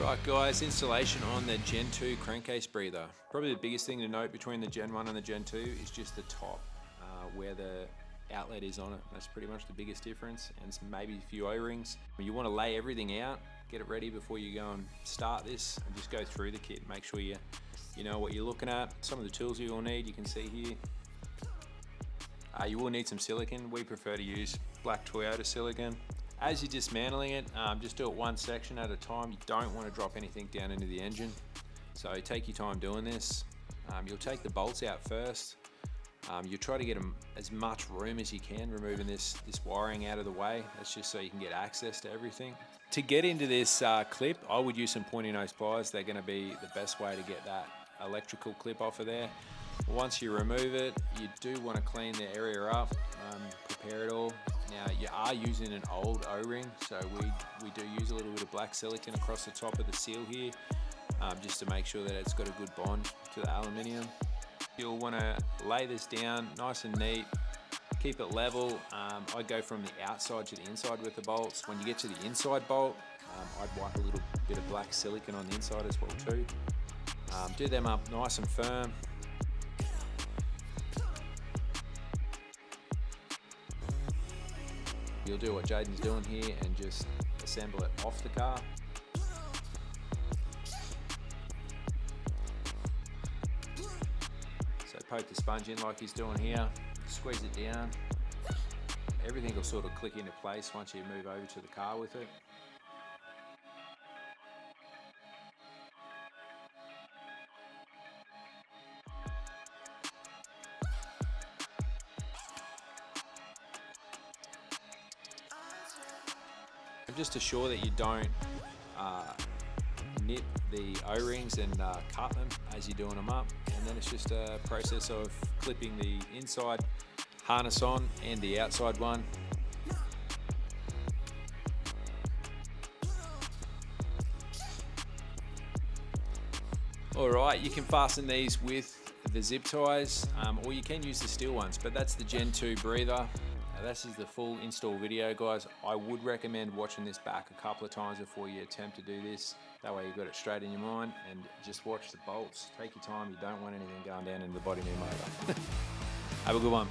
Right guys, installation on the Gen 2 crankcase breather. Probably the biggest thing to note between the Gen 1 and the Gen 2 is just the top, where the outlet is on it. That's pretty much the biggest difference, and maybe a few O-rings. You want to lay everything out, get it ready before you go and start this, and just go through the kit. Make sure you know what you're looking at. Some of the tools you will need, you can see here. You will need some silicone. We prefer to use black Toyota silicone. As you're dismantling it, just do it one section at a time. You don't want to drop anything down into the engine. So take your time doing this. You'll take the bolts out first. You'll try to get as much room as you can, removing this wiring out of the way. That's just so you can get access to everything. To get into this clip, I would use some pointy nose pliers. They're going to be the best way to get that electrical clip off of there. Once you remove it, you do want to clean the area up, prepare it all. Now you are using an old O-ring, so we do use a little bit of black silicone across the top of the seal here, just to make sure that it's got a good bond to the aluminium. You'll want to lay this down nice and neat, keep it level. I go from the outside to the inside with the bolts. When you get to the inside bolt, I'd wipe a little bit of black silicone on the inside as well too. Do them up nice and firm. You'll do what Jaden's doing here and just assemble it off the car. So poke the sponge in like he's doing here, squeeze it down. Everything will sort of click into place once you move over to the car with it. Just assure that you don't nip the O-rings and cut them as you're doing them up, and then it's just a process of clipping the inside harness on and the outside one. Alright, you can fasten these with the zip ties, or you can use the steel ones, but that's the Gen 2 breather. This is the full install video, guys. I would recommend watching this back a couple of times before you attempt to do this. That way you've got it straight in your mind, and just watch the bolts. Take your time. You don't want anything going down in the body of your motor. Have a good one.